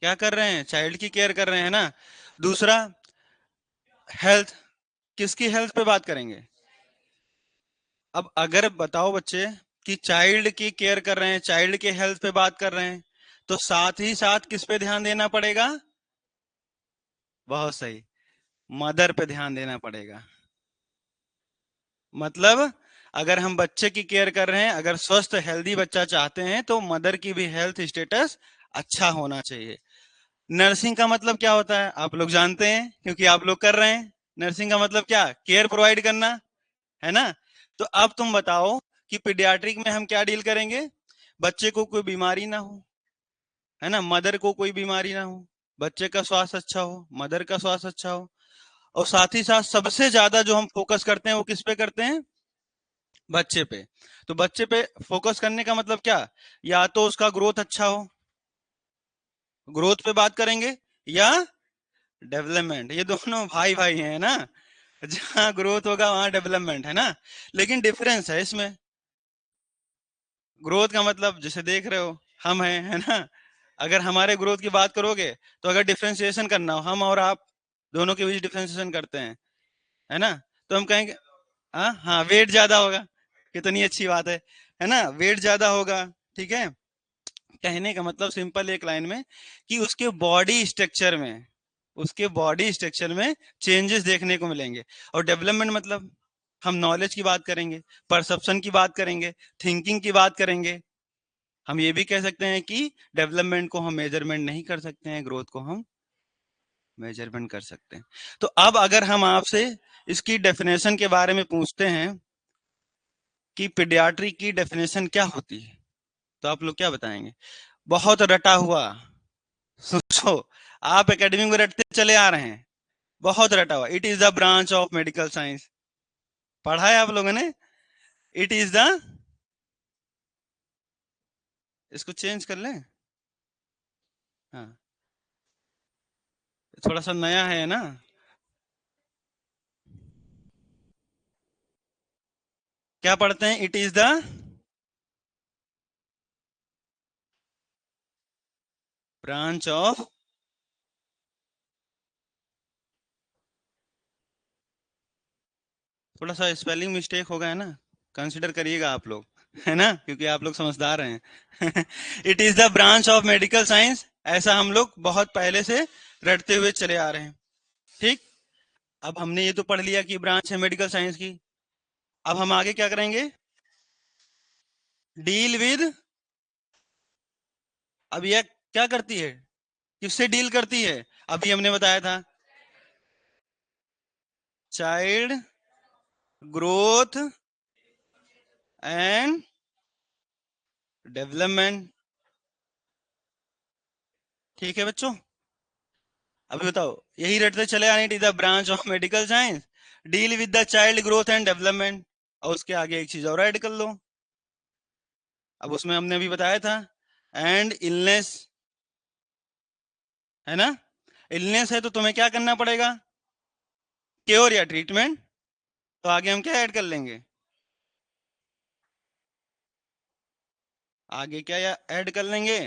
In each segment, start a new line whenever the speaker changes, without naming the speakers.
क्या कर रहे हैं? चाइल्ड की केयर कर रहे हैं ना। दूसरा, हेल्थ, किसकी हेल्थ पे बात करेंगे? अब अगर बताओ बच्चे कि चाइल्ड की केयर कर रहे हैं, चाइल्ड के हेल्थ पे बात कर रहे हैं, तो साथ ही साथ किस पे ध्यान देना पड़ेगा? बहुत सही, मदर पे ध्यान देना पड़ेगा। मतलब अगर हम बच्चे की केयर कर रहे हैं, अगर स्वस्थ हेल्दी बच्चा चाहते हैं, तो मदर की भी हेल्थ स्टेटस अच्छा होना चाहिए। नर्सिंग का मतलब क्या होता है आप लोग जानते हैं, क्योंकि आप लोग कर रहे हैं। नर्सिंग का मतलब क्या? केयर प्रोवाइड करना, है ना। तो अब तुम बताओ कि पीडियाट्रिक में हम क्या डील करेंगे? बच्चे को कोई बीमारी ना हो, है ना, मदर को कोई बीमारी ना हो, बच्चे का स्वास्थ्य अच्छा हो, मदर का स्वास्थ्य अच्छा हो। और साथ ही साथ सबसे ज्यादा जो हम फोकस करते हैं वो किस पे करते हैं? बच्चे पे। तो बच्चे पे फोकस करने का मतलब क्या? या तो उसका ग्रोथ अच्छा हो, ग्रोथ पे बात करेंगे, या डेवलपमेंट। ये दोनों भाई भाई हैं ना, जहां ग्रोथ होगा वहां डेवलपमेंट, है ना। लेकिन डिफरेंस है इसमें। ग्रोथ का मतलब जैसे देख रहे हो हम हैं, है ना। अगर हमारे ग्रोथ की बात करोगे, तो अगर डिफरेंशिएशन करना हो, हम और आप दोनों के बीच डिफरेंशिएशन करते हैं, है ना। तो हम कहेंगे, हाँ हाँ, वेट ज्यादा होगा। कितनी अच्छी बात है ना, वेट ज्यादा होगा। ठीक है। कहने का मतलब सिंपल एक लाइन में, कि उसके बॉडी स्ट्रक्चर में, उसके बॉडी स्ट्रक्चर में चेंजेस देखने को मिलेंगे। और डेवलपमेंट मतलब हम नॉलेज की बात करेंगे, परसेप्शन की बात करेंगे, थिंकिंग की बात करेंगे। हम ये भी कह सकते हैं कि डेवलपमेंट को हम मेजरमेंट नहीं कर सकते हैं, ग्रोथ को हम मेजरमेंट कर सकते हैं। तो अब अगर हम आपसे इसकी डेफिनेशन के बारे में पूछते हैं कि पीडियाट्री की डेफिनेशन क्या होती है, तो आप लोग क्या बताएंगे? बहुत रटा हुआ, सोचो, आप एकेडमी में रटते चले आ रहे हैं। बहुत रटा हुआ, it is the branch of medical science. पढ़ा है आप लोगों ने? इट इज द, इसको चेंज कर लें। हाँ, थोड़ा सा नया है ना। क्या पढ़ते हैं? It is the branch of, थोड़ा सा स्पेलिंग मिस्टेक होगा, है ना, कंसिडर करिएगा आप लोग, है ना, क्योंकि आप लोग समझदार हैं। It is the branch of medical science, ऐसा हम लोग बहुत पहले से रटते हुए चले आ रहे हैं। ठीक। अब हमने ये तो पढ़ लिया कि ब्रांच है मेडिकल साइंस की। अब हम आगे क्या करेंगे? डील विद, अब यह क्या करती है, किससे डील करती है? अभी हमने बताया था, चाइल्ड ग्रोथ एंड डेवलपमेंट। ठीक है बच्चों, अभी बताओ, यही रटते चले आने, it is the branch of medical science, deal with the child growth and development. और उसके आगे एक चीज और ऐड कर लो। अब उसमें हमने अभी बताया था, एंड इलनेस, है ना। इलनेस है तो तुम्हें क्या करना पड़ेगा? क्योर या ट्रीटमेंट। तो आगे हम क्या ऐड कर लेंगे? आगे क्या ऐड कर लेंगे?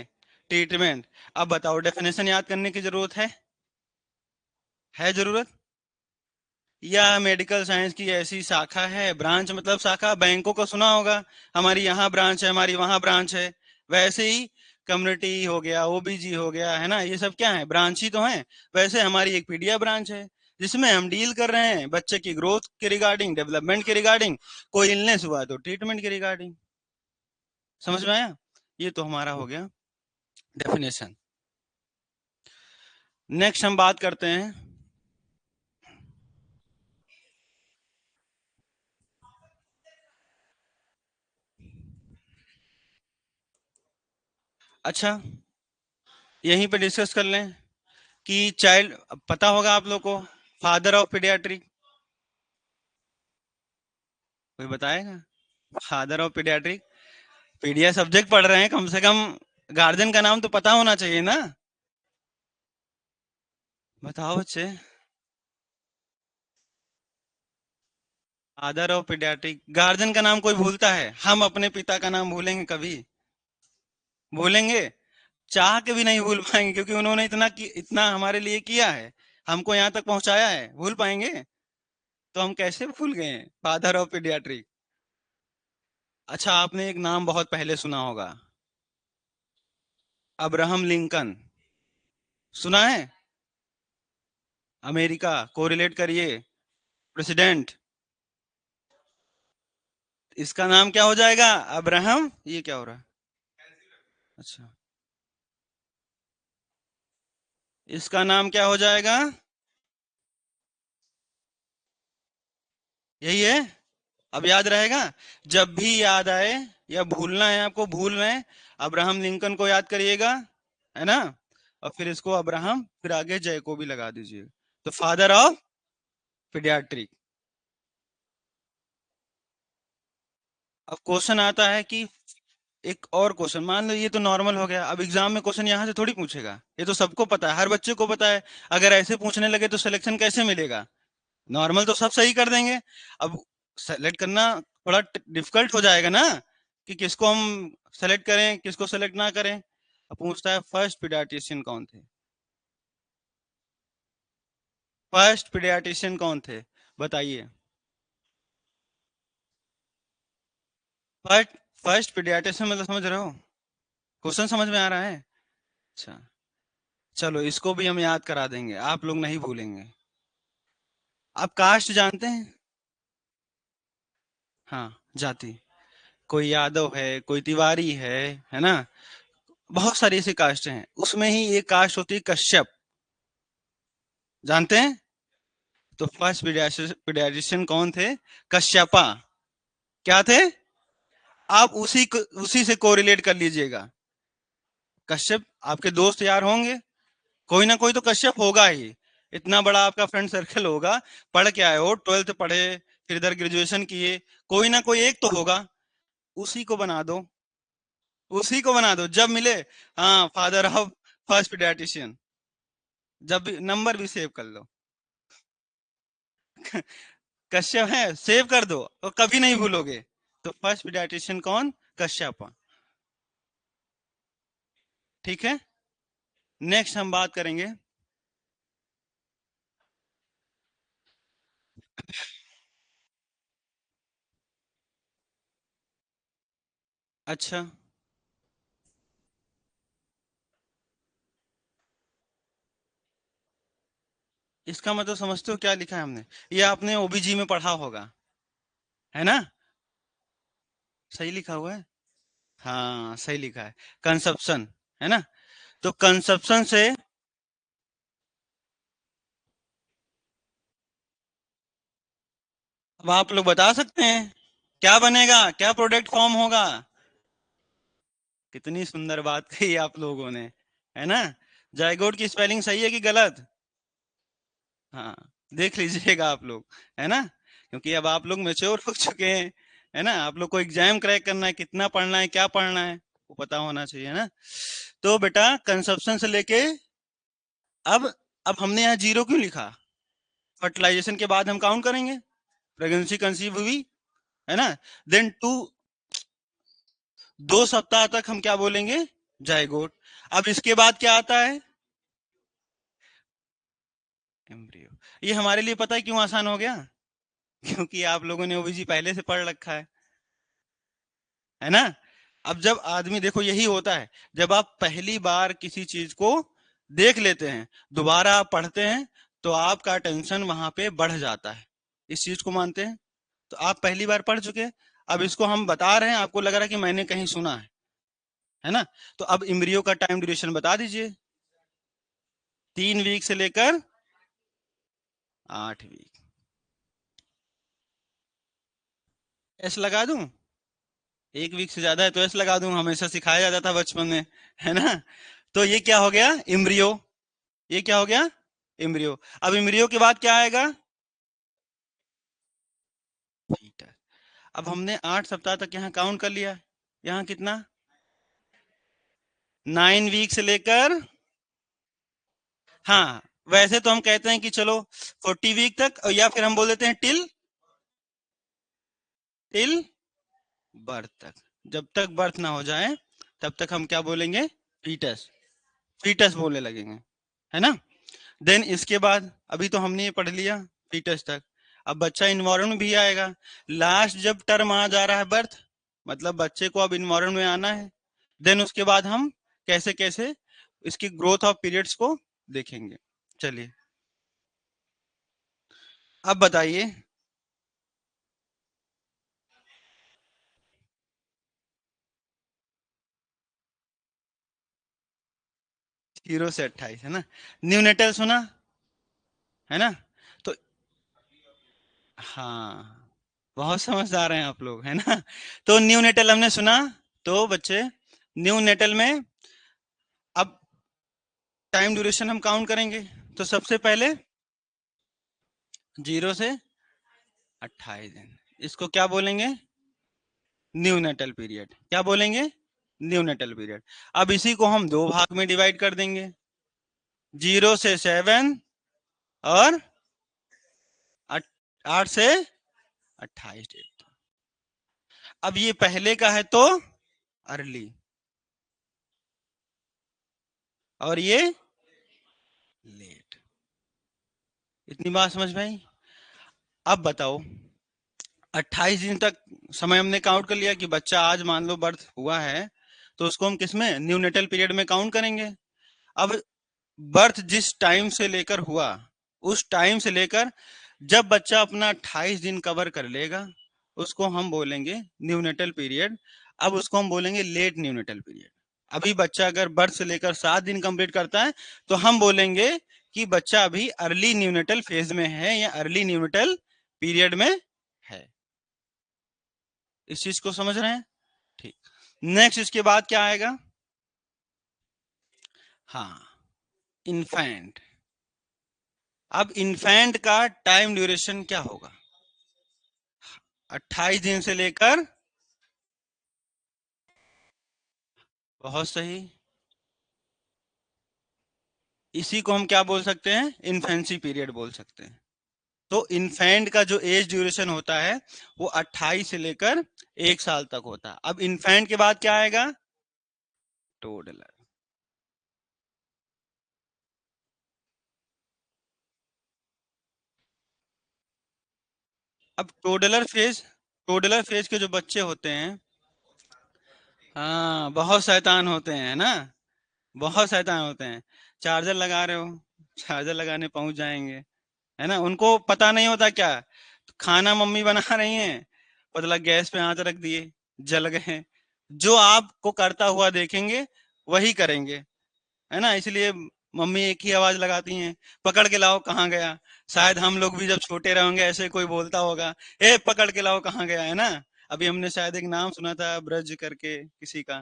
ट्रीटमेंट। अब बताओ, डेफिनेशन याद करने की जरूरत है जरूरत? या मेडिकल साइंस की ऐसी शाखा है, ब्रांच मतलब शाखा, बैंकों को सुना होगा, हमारी यहाँ ब्रांच है, हमारी वहां ब्रांच है। वैसे ही कम्युनिटी हो गया, ओबीजी हो गया, है ना, ये सब क्या है? ब्रांच ही तो है। वैसे हमारी एक पीडिया ब्रांच है, जिसमें हम डील कर रहे हैं बच्चे की ग्रोथ के रिगार्डिंग, डेवलपमेंट के रिगार्डिंग, कोई इलनेस हुआ तो ट्रीटमेंट के रिगार्डिंग। समझ में आया? ये तो हमारा हो गया डेफिनेशन। नेक्स्ट हम बात करते हैं, अच्छा, यहीं पे डिस्कस कर लें कि चाइल्ड, पता होगा आप लोग को, फादर ऑफ पीडियाट्रिक, कोई बताएगा? फादर ऑफ पीडियाट्रिक, पीडिया सब्जेक्ट पढ़ रहे हैं, कम से कम गार्जियन का नाम तो पता होना चाहिए ना। बताओ बच्चे। फादर ऑफ पीडियाट्रिक, गार्जियन का नाम कोई भूलता है? हम अपने पिता का नाम भूलेंगे कभी? भूलेंगे? चाह के भी नहीं भूल पाएंगे, क्योंकि उन्होंने इतना हमारे लिए किया है, हमको यहाँ तक पहुंचाया है। भूल पाएंगे? तो हम कैसे भूल गए? Father of paediatric. अच्छा, आपने एक नाम बहुत पहले सुना होगा, अब्राहम लिंकन। सुना है? अमेरिका, कोरिलेट करिए, प्रेसिडेंट। इसका नाम क्या हो जाएगा? अब्राहम, ये क्या हो रहा है? अच्छा, इसका नाम क्या हो जाएगा? यही है। अब याद रहेगा? जब भी याद आए या भूलना है आपको, भूल रहे हैं, अब्राहम लिंकन को याद करिएगा, है ना? और फिर इसको अब्राहम, फिर आगे जय को भी लगा दीजिए। तो फादर ऑफ पीडियाट्रिक। अब क्वेश्चन आता है कि एक और क्वेश्चन, मान लो ये तो नॉर्मल हो गया, अब एग्जाम में क्वेश्चन यहाँ से थोड़ी पूछेगा, ये तो सबको पता है, हर बच्चे को पता है। अगर ऐसे पूछने लगे तो सिलेक्शन कैसे मिलेगा? नॉर्मल तो सब सही कर देंगे। अब सेलेक्ट करना थोड़ा डिफिकल्ट हो जाएगा ना, कि किसको हम सेलेक्ट करें, किसको सेलेक्ट ना करें। अब पूछता है फर्स्ट पीडियाट्रिशियन कौन थे? फर्स्ट पीडियाट्रिशियन कौन थे? बताइए। फर्स्ट फर्स्ट पीडियाट्रिशियन मतलब समझ रहे हो? क्वेश्चन समझ में आ रहा है? अच्छा, चलो इसको भी हम याद करा देंगे, आप लोग नहीं भूलेंगे। आप कास्ट जानते हैं? हाँ, जाति। कोई यादव है, कोई तिवारी है ना? बहुत सारी ऐसी कास्ट हैं, उसमें ही एक कास्ट होती है कश्यप। जानते हैं? तो फर्स्ट पीडियाट्रिशियन कौन थे? कश्यपा। क्या थे? आप उसी से कोरिलेट कर लीजिएगा। कश्यप, आपके दोस्त यार होंगे, कोई ना कोई तो कश्यप होगा ही। इतना बड़ा आपका फ्रेंड सर्कल होगा, पढ़ के आए हो, 12th पढ़े, फिर इधर ग्रेजुएशन किए, कोई ना कोई एक तो होगा। उसी को बना दो, उसी को बना दो जब मिले। हाँ, फादर ऑफ फर्स्ट पीडियाट्रिशियन। जब भी नंबर भी सेव कर लो। कश्यप है, सेव कर दो और कभी नहीं भूलोगे। तो फर्स्ट पीडियाट्रिशियन कौन? कश्यप। ठीक है। नेक्स्ट हम बात करेंगे। अच्छा, इसका मतलब समझते हो क्या लिखा है हमने? ये आपने ओबीजी में पढ़ा होगा, है ना? सही लिखा हुआ है। हाँ, सही लिखा है। कंसेप्शन, है ना? तो कंसेप्शन से, अब आप लोग बता सकते हैं क्या बनेगा, क्या प्रोडक्ट फॉर्म होगा? कितनी सुंदर बात कही आप लोगों ने, है ना? जायगोट की स्पेलिंग सही है कि गलत? हाँ, देख लीजिएगा आप लोग, है ना? क्योंकि अब आप लोग मेच्योर हो चुके हैं, है ना? आप लोग को एग्जाम क्रैक करना है, कितना पढ़ना है, क्या पढ़ना है, वो पता होना चाहिए ना। तो बेटा, कंसेप्शन से लेके, अब अब हमने यहाँ जीरो क्यों लिखा? फर्टिलाइजेशन के बाद हम काउंट करेंगे, प्रेगनेंसी कंसीव हुई, है ना? देन 2 सप्ताह तक हम क्या बोलेंगे? जायगोट। अब इसके बाद क्या आता है? एम्ब्रियो। ये हमारे लिए पता है क्यों आसान हो गया? क्योंकि आप लोगों ने ओबीजी पहले से पढ़ रखा है ना? अब जब आदमी, देखो यही होता है, जब आप पहली बार किसी चीज को देख लेते हैं, दोबारा आप पढ़ते हैं, तो आपका टेंशन वहां पे बढ़ जाता है। इस चीज को मानते हैं? तो आप पहली बार पढ़ चुके हैं, अब इसको हम बता रहे हैं, आपको लग रहा है कि मैंने कहीं सुना है ना? तो अब इम्ब्रियो का टाइम ड्यूरेशन बता दीजिए। 3 वीक से लेकर 8 वीक। एस लगा दूं? 1 वीक से ज्यादा है तो एस लगा दूं, हमेशा सिखाया जाता था बचपन में, है ना? तो ये क्या हो गया? इम्ब्रियो। ये क्या हो गया? इम्ब्रियो। अब इम्ब्रियो के बाद क्या आएगा? फीटर। अब हमने 8 सप्ताह तक यहाँ काउंट कर लिया, यहाँ कितना? 9 वीक से लेकर, हाँ, वैसे तो हम कहते हैं कि चलो 40 वीक तक, या फिर हम बोल देते हैं टिल, टिल बर्थ तक। जब तक बर्थ ना हो जाए, तब तक हम क्या बोलेंगे? फीटस। फीटस बोलने लगेंगे, है ना। देन इसके बाद अभी तो हमने ये पढ़ लिया फीटस तक। अब बच्चा इन्वायरमेंट भी आएगा। लास्ट जब टर्म आ जा रहा है बर्थ, मतलब बच्चे को अब इन्वायरमेंट में आना है। देन उसके बाद हम कैसे कैसे इसकी ग्रोथ ऑफ पीरियड्स को देखेंगे। चलिए अब बताइए। 0 से 28, है ना। न्यूनेटल सुना है ना। तो हाँ, बहुत समझदार हैं आप लोग, है ना। तो न्यूनेटल हमने सुना। तो बच्चे न्यूनेटल में अब टाइम ड्यूरेशन हम काउंट करेंगे। तो सबसे पहले 0 से 28 दिन, इसको क्या बोलेंगे? Neonatal period. क्या बोलेंगे? Neonatal period. अब इसी को हम दो भाग में डिवाइड कर देंगे, 0 से 7 और 8 से 28 डेट। अब ये पहले का है तो अर्ली, और ये लेट। इतनी बात समझ में आई? अब बताओ, 28 दिन तक समय हमने काउंट कर लिया कि बच्चा आज मान लो बर्थ हुआ है, तो उसको हम किस में, न्यूनेटल पीरियड में काउंट करेंगे। अब बर्थ जिस टाइम से लेकर हुआ, उस टाइम से लेकर जब बच्चा अपना 28 दिन कवर कर लेगा, उसको हम बोलेंगे न्यूनेटल पीरियड। अब उसको हम बोलेंगे लेट न्यूनेटल पीरियड। अभी बच्चा अगर बर्थ से लेकर 7 दिन कंप्लीट करता है, तो हम बोलेंगे कि बच्चा अभी अर्ली न्यूनेटल फेज में है या अर्ली न्यूनेटल पीरियड में है। इस चीज को समझ रहे हैं? ठीक। नेक्स्ट इसके बाद क्या आएगा? हाँ, इन्फेंट। अब इन्फेंट का टाइम ड्यूरेशन क्या होगा? 28 दिन से लेकर, बहुत सही, इसी को हम क्या बोल सकते हैं? इन्फेंसी पीरियड बोल सकते हैं। तो इन्फेंट का जो एज ड्यूरेशन होता है वो 28 से लेकर 1 साल तक होता है। अब इन्फेंट के बाद क्या आएगा? टोडलर। अब टोडलर फेज के जो बच्चे होते हैं, हाँ बहुत शैतान होते हैं ना, बहुत शैतान होते हैं। चार्जर लगा रहे हो, चार्जर लगाने पहुंच जाएंगे, है ना। उनको पता नहीं होता क्या, खाना मम्मी बना रही हैं, पता लग गैस पे हाथ रख दिए, जल गए। जो आपको करता हुआ देखेंगे वही करेंगे, है ना। इसलिए मम्मी एक ही आवाज लगाती हैं, पकड़ के लाओ कहाँ गया। शायद हम लोग भी जब छोटे रहेंगे ऐसे कोई बोलता होगा, ए पकड़ के लाओ कहाँ गया, है ना। अभी हमने शायद एक नाम सुना था ब्रज करके किसी का।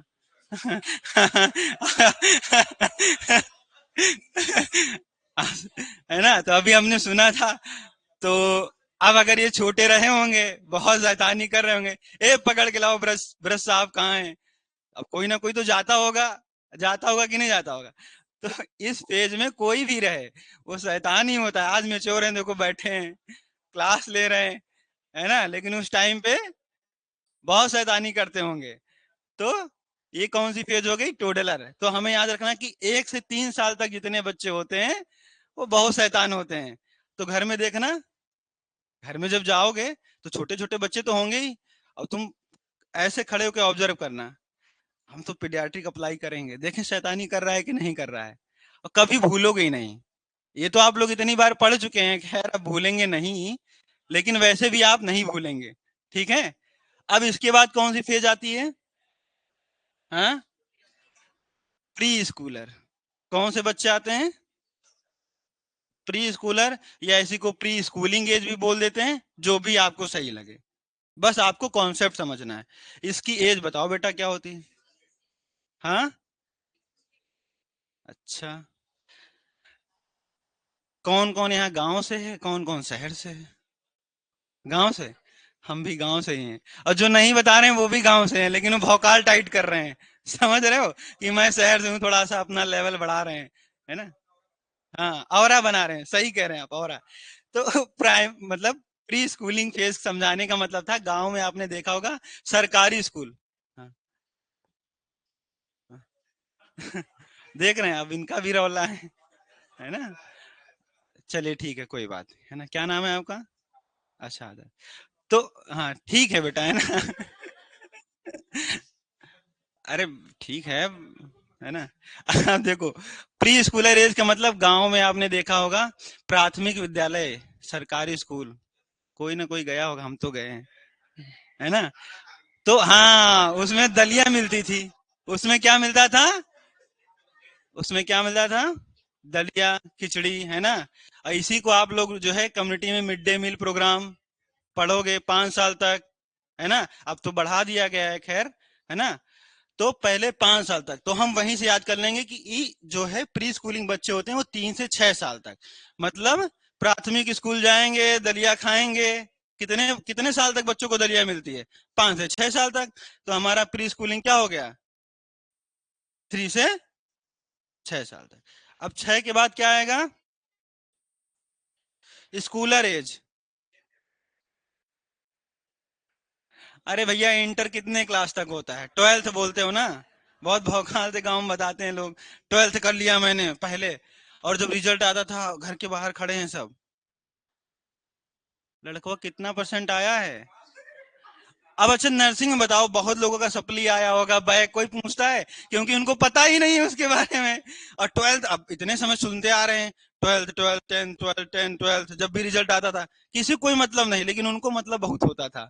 है ना, तो अभी हमने सुना था। तो अब अगर ये छोटे रहे होंगे, बहुत शैतानी कर रहे होंगे, ए पकड़ के लाओ ब्रश, ब्रश साहब कहाँ है। अब कोई ना कोई तो जाता होगा, जाता होगा कि नहीं जाता होगा। तो इस फेज में कोई भी रहे, वो शैतान ही होता है। आज मेच्योर हैं, देखो बैठे हैं, क्लास ले रहे हैं, है ना, लेकिन उस टाइम पे बहुत शैतानी करते होंगे। तो ये कौन सी फेज हो गई? टोडलर। तो हमें याद रखना कि 1 से 3 साल तक जितने बच्चे होते हैं वो बहुत शैतान होते हैं। तो घर में देखना, घर में जब जाओगे तो छोटे छोटे बच्चे तो होंगे ही, और तुम ऐसे खड़े होकर ऑब्जर्व करना। हम तो पीडियाट्रिक अप्लाई करेंगे, देखें शैतानी कर रहा है कि नहीं कर रहा है, और कभी भूलोगे ही नहीं। ये तो आप लोग इतनी बार पढ़ चुके हैं, खैर अब भूलेंगे नहीं, लेकिन वैसे भी आप नहीं भूलेंगे। ठीक है। अब इसके बाद कौन सी फेज आती है? हाँ, प्री स्कूलर। कौन से बच्चे आते हैं? प्री स्कूलर, या इसी को प्री स्कूलिंग एज भी बोल देते हैं, जो भी आपको सही लगे। बस आपको कॉन्सेप्ट समझना है। इसकी एज बताओ बेटा क्या होती है? हाँ, अच्छा। कौन कौन यहाँ गांव से है, कौन कौन शहर से है? गांव से। हम भी गांव से ही हैं, और जो नहीं बता रहे हैं वो भी गांव से हैं, लेकिन वो भौकाल टाइट कर रहे हैं। समझ रहे हो कि मैं शहर से हूँ, थोड़ा सा अपना लेवल बढ़ा रहे हैं, है ना। हाँ, ऑरा बना रहे हैं, सही कह रहे हैं आप, ऑरा। तो प्राइम मतलब प्री स्कूलिंग फेज समझाने का मतलब था, गांव में आपने देखा होगा सरकारी स्कूल। हाँ, हाँ। देख रहे हैं अब इनका भी रौला है ना। चलिए ठीक है, कोई बात नहीं, है ना। क्या नाम है आपका? अच्छा आदर। तो हाँ ठीक है बेटा, है ना। अरे ठीक है ना। अब देखो, प्री स्कूलर एज का मतलब गांव में आपने देखा होगा, प्राथमिक विद्यालय, सरकारी स्कूल, कोई ना कोई गया होगा, हम तो गए हैं, है ना। तो हाँ, उसमें दलिया मिलती थी। उसमें क्या मिलता था? उसमें क्या मिलता था? दलिया, खिचड़ी, है ना। और इसी को आप लोग जो है कम्युनिटी में मिड डे मील प्रोग्राम पढ़ोगे 5 साल तक, है ना। अब तो बढ़ा दिया गया है, खैर, है ना। तो पहले 5 साल तक तो हम वहीं से याद कर लेंगे कि जो है प्री स्कूलिंग बच्चे होते हैं वो 3 से 6 साल तक, मतलब प्राथमिक स्कूल जाएंगे, दलिया खाएंगे। कितने कितने साल तक बच्चों को दलिया मिलती है? 5 से 6 साल तक। तो हमारा प्री स्कूलिंग क्या हो गया? 3 से 6 साल तक। अब 6 के बाद क्या आएगा? Schooler age. अरे भैया, इंटर कितने क्लास तक होता है? 12th बोलते हो ना। बहुत भौकाल से गांव में बताते हैं लोग, 12th कर लिया मैंने पहले। और जब रिजल्ट आता था, घर के बाहर खड़े हैं सब, लड़कों कितना परसेंट आया है? अब अच्छा, नर्सिंग में बताओ, बहुत लोगों का सप्ली आया होगा, बैक, कोई पूछता है? क्योंकि उनको पता ही नहीं है उसके बारे में। और 12th अब इतने समय सुनते आ रहे हैं, 12th 12th 10th 12th 10th 12th, जब भी रिजल्ट आता था किसी को कोई मतलब नहीं, लेकिन उनको मतलब बहुत होता था,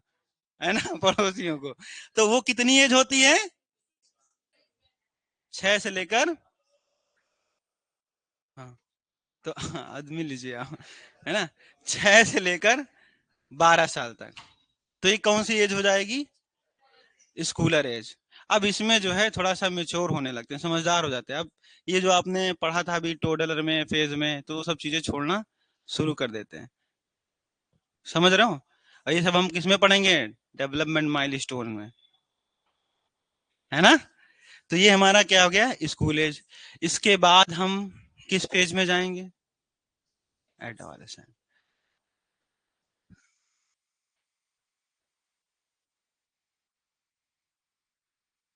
है ना। पड़ोसियों को। तो वो कितनी एज होती है? 6 से लेकर, हाँ, तो आदमी लीजिए आप, है ना, 6 से लेकर 12 साल तक। तो ये कौन सी एज हो जाएगी? Schooler age. अब इसमें जो है थोड़ा सा मेच्योर होने लगते हैं, समझदार हो जाते हैं। अब ये जो आपने पढ़ा था अभी टोडलर में, फेज में, तो वो सब चीजें छोड़ना शुरू कर देते हैं। समझ रहे हो? और ये सब हम किस में पढ़ेंगे? डेवलपमेंट माइलस्टोन में, है ना। तो ये हमारा क्या हो गया? School age. इसके बाद हम किस फेज में जाएंगे? एडोलेसेंट।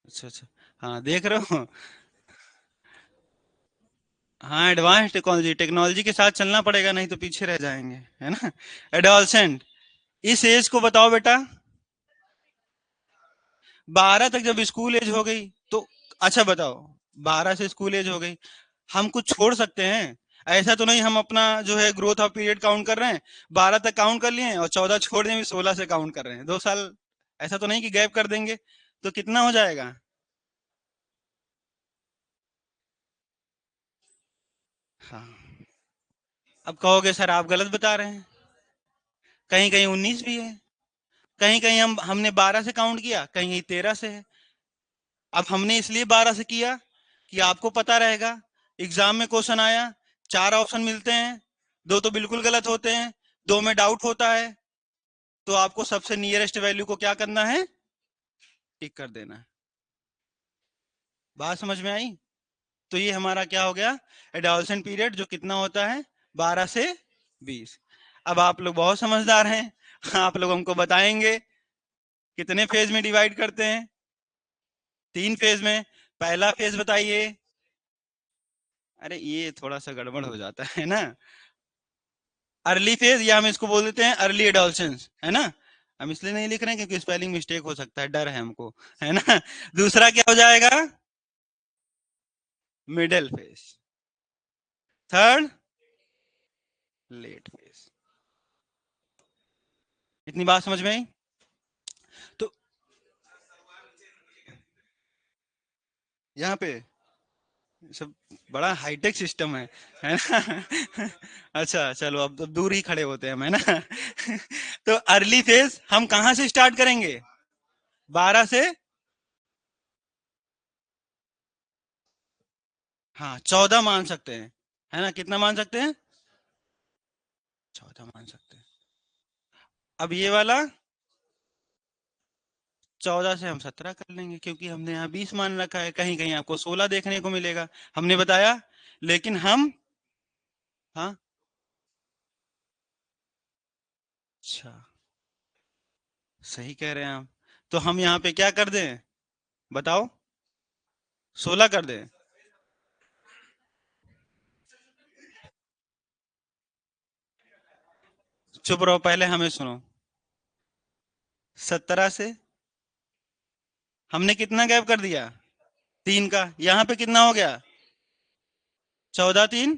अच्छा अच्छा। हाँ देख रहे हो। हाँ, एडवांस टेक्नोलॉजी, टेक्नोलॉजी के साथ चलना पड़ेगा, नहीं तो पीछे रह जाएंगे, है ना। एडोलसेंट, इस एज को बताओ बेटा। 12 तक जब स्कूल एज हो गई तो, अच्छा बताओ, 12 से स्कूल एज हो गई, हम कुछ छोड़ सकते हैं? ऐसा तो नहीं हम अपना जो है ग्रोथ ऑफ पीरियड काउंट कर रहे हैं, 12 तक काउंट कर लिए और 14 छोड़ देंगे, 16 से काउंट कर रहे हैं, 2 साल। ऐसा तो नहीं कि गैप कर देंगे। तो कितना हो जाएगा? हाँ। अब कहोगे सर आप गलत बता रहे हैं, कहीं कहीं 19 भी है, कहीं कहीं हमने 12 से काउंट किया, कहीं कहीं 13 से है। अब हमने इसलिए 12 से किया कि आपको पता रहेगा, एग्जाम में क्वेश्चन आया, 4 ऑप्शन मिलते हैं, दो तो बिल्कुल गलत होते हैं, दो में डाउट होता है, तो आपको सबसे नियरेस्ट वैल्यू को क्या करना है? टिक कर देना है। बात समझ में आई? तो ये हमारा क्या हो गया? एडोलसेंट पीरियड, जो कितना होता है? 12 से 20। अब आप लोग बहुत समझदार हैं, आप लोग हमको बताएंगे कितने फेज में डिवाइड करते हैं? 3 फेज में। पहला फेज बताइए। अरे ये थोड़ा सा गड़बड़ हो जाता है ना। अर्ली फेज, या हम इसको बोल देते हैं अर्ली एडोलसेंस, है ना। हम इसलिए नहीं लिख रहे हैं क्योंकि स्पेलिंग मिस्टेक हो सकता है, डर है हमको, है ना। दूसरा क्या हो जाएगा? Middle phase. Third, late phase. इतनी बात समझ में आई? तो यहाँ पे सब बड़ा हाईटेक सिस्टम है ना। अच्छा चलो, अब दूर ही खड़े होते हैं हम, है ना। तो अर्ली फेज हम कहाँ से स्टार्ट करेंगे? 12 से, हाँ 14 मान सकते हैं, है ना। कितना मान सकते हैं? 14 मान सकते हैं। अब ये वाला 14 से हम 17 कर लेंगे, क्योंकि हमने यहाँ 20 मान रखा है, कहीं कहीं आपको 16 देखने को मिलेगा, हमने बताया। लेकिन हम, हाँ, अच्छा, सही कह रहे हैं आप। तो हम यहाँ पे क्या कर दें? बताओ, 16 कर दें? चुप रहो, पहले हमें सुनो। 17 से हमने कितना गैप कर दिया? 3 का। यहाँ पे कितना हो गया? 14 3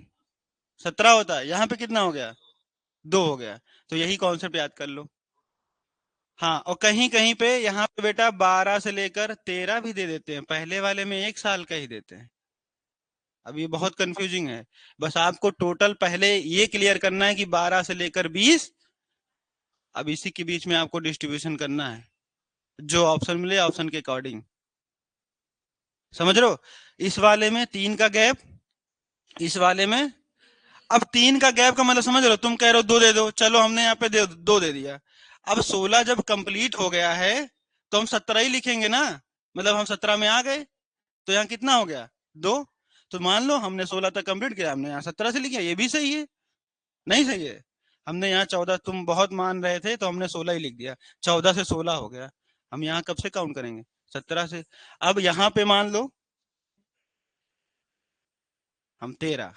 17 होता है। यहाँ पे कितना हो गया? 2 हो गया। तो यही कॉन्सेप्ट याद कर लो। हाँ, और कहीं कहीं पे यहाँ पे बेटा 12 से लेकर 13 भी दे देते हैं, पहले वाले में 1 साल का ही देते हैं। अब ये बहुत कंफ्यूजिंग है। बस आपको टोटल पहले ये क्लियर करना है कि 12 से लेकर 20, अब इसी के बीच में आपको डिस्ट्रीब्यूशन करना है, जो ऑप्शन मिले ऑप्शन के अकॉर्डिंग। समझ रहे हो? इस वाले में 3 का गैप, इस वाले में। अब 3 का गैप का मतलब समझ रहे हो? तुम कह रहे हो 2 दे दो, चलो हमने यहाँ पे 2 दे दिया। अब 16 जब कंप्लीट हो गया है तो हम 17 ही लिखेंगे ना, मतलब हम 17 में आ गए। तो यहाँ कितना हो गया? 2। तो मान लो हमने 16 तक कंप्लीट किया, हमने यहाँ 17 से लिखा, ये भी सही है। नहीं सही है? हमने यहाँ 14, तुम बहुत मान रहे थे तो हमने 16 ही लिख दिया। 14 से 16 हो गया। हम यहाँ कब से काउंट करेंगे? 17 से। अब यहाँ पे मान लो हम 13,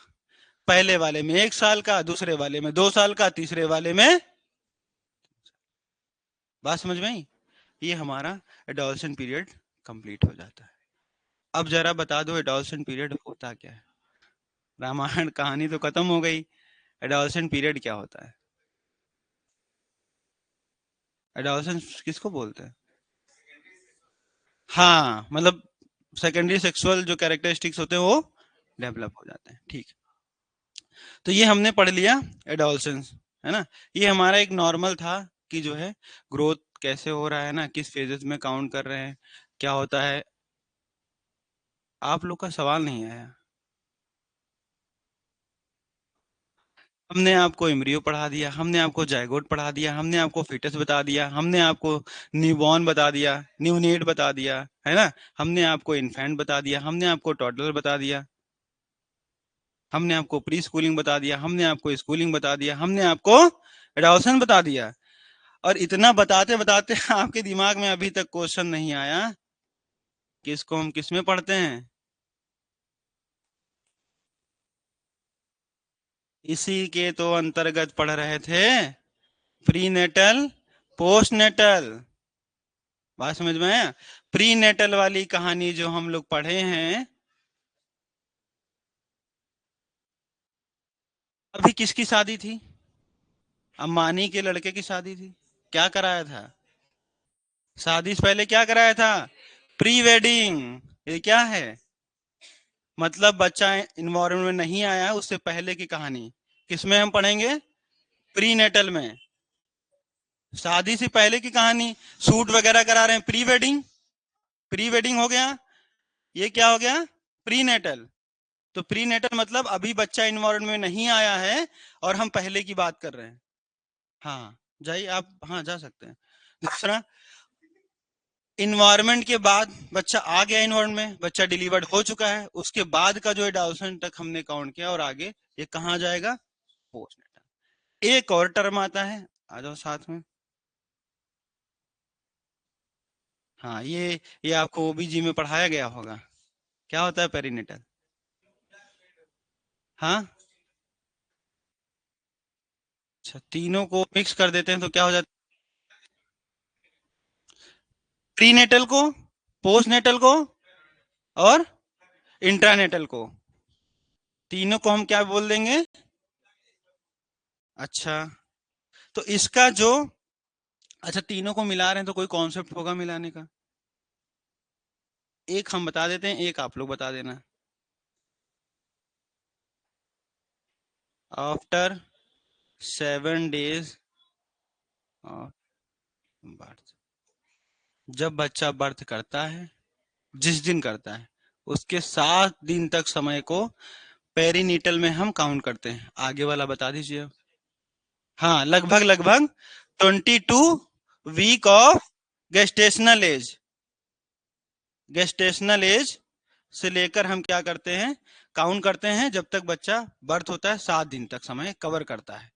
पहले वाले में 1 साल का, दूसरे वाले में 2 साल का, तीसरे वाले में। बात समझ में आई? ये हमारा एडोलसेंट पीरियड कंप्लीट हो जाता है। अब जरा बता दो एडोलसेंट पीरियड होता क्या है? रामायण कहानी तो खत्म हो गई, एडोलसेंट पीरियड क्या होता है? एडोलसेंस किसको बोलते हैं? हाँ, मतलब सेकेंडरी सेक्सुअल जो कैरेक्टरिस्टिक्स होते हैं वो डेवलप हो जाते हैं। ठीक। तो ये हमने पढ़ लिया एडोलसेंस, है ना। ये हमारा एक नॉर्मल था कि जो है ग्रोथ कैसे हो रहा है ना, किस फेजेस में काउंट कर रहे हैं, क्या होता है। आप लोग का सवाल नहीं आया। हमने आपको एम्ब्रियो पढ़ा दिया, हमने आपको जायगोट पढ़ा दिया, हमने आपको फिटस बता दिया, हमने आपको न्यूबॉर्न बता दिया, न्यूनेट बता दिया, है ना। हमने आपको इन्फेंट बता दिया, हमने आपको टॉडलर बता दिया, हमने आपको प्री स्कूलिंग बता दिया, हमने आपको स्कूलिंग बता दिया, हमने आपको एडॉल्सन बता दिया। और इतना बताते बताते आपके दिमाग में अभी तक क्वेश्चन नहीं आया कि इसको हम किस में पढ़ते हैं? इसी के तो अंतर्गत पढ़ रहे थे, प्री नेटल, पोस्ट नेटल। बात समझ में आया? प्री नेटल वाली कहानी जो हम लोग पढ़े हैं, अभी किसकी शादी थी? अंबानी के लड़के की शादी थी। क्या कराया था? शादी से पहले क्या कराया था? Pre wedding. ये क्या है? मतलब बच्चा इन्वायरमेंट में नहीं आया उससे पहले की कहानी किसमें हम पढ़ेंगे? प्री नेटल में। शादी से पहले की कहानी, सूट वगैरह करा रहे हैं, प्री वेडिंग। प्री वेडिंग हो गया। ये क्या हो गया? Prenatal. तो प्री नेटल मतलब अभी बच्चा इन्वायरमेंट में नहीं आया है और हम पहले की बात कर रहे हैं। हाँ, जाइए आप, हाँ जा सकते हैं। दूसरा, इन्वायरमेंट के बाद बच्चा आ गया इन्वायरमेंट में, बच्चा डिलीवर्ड हो चुका है, उसके बाद का जो एडॉलसेंट तक हमने काउंट किया और आगे ये कहाँ जाएगा? पोस्टनेटल। एक और टर्म आता है, आ जाओ साथ में। हाँ, ये आपको ओबीजी में पढ़ाया गया होगा। क्या होता है पेरीनेटल? हाँ, अच्छा, तीनों को मिक्स कर देते हैं तो क्या हो जाता है? प्रीनेटल को, पोस्टनेटल को और इंट्रानेटल को, तीनों को हम क्या बोल देंगे? अच्छा, तो इसका जो, अच्छा तीनों को मिला रहे हैं तो कोई कॉन्सेप्ट होगा मिलाने का? एक हम बता देते हैं, एक आप लोग बता देना। आफ्टर 7 days ऑफ बर्थ, जब बच्चा बर्थ करता है, जिस दिन करता है उसके 7 दिन तक समय को पेरीनीटल में हम काउंट करते हैं। आगे वाला बता दीजिए अब। हाँ, लगभग लगभग 22 week of gestational age. Gestational age से लेकर हम क्या करते हैं? काउंट करते हैं जब तक बच्चा बर्थ होता है, 7 दिन तक समय कवर करता है।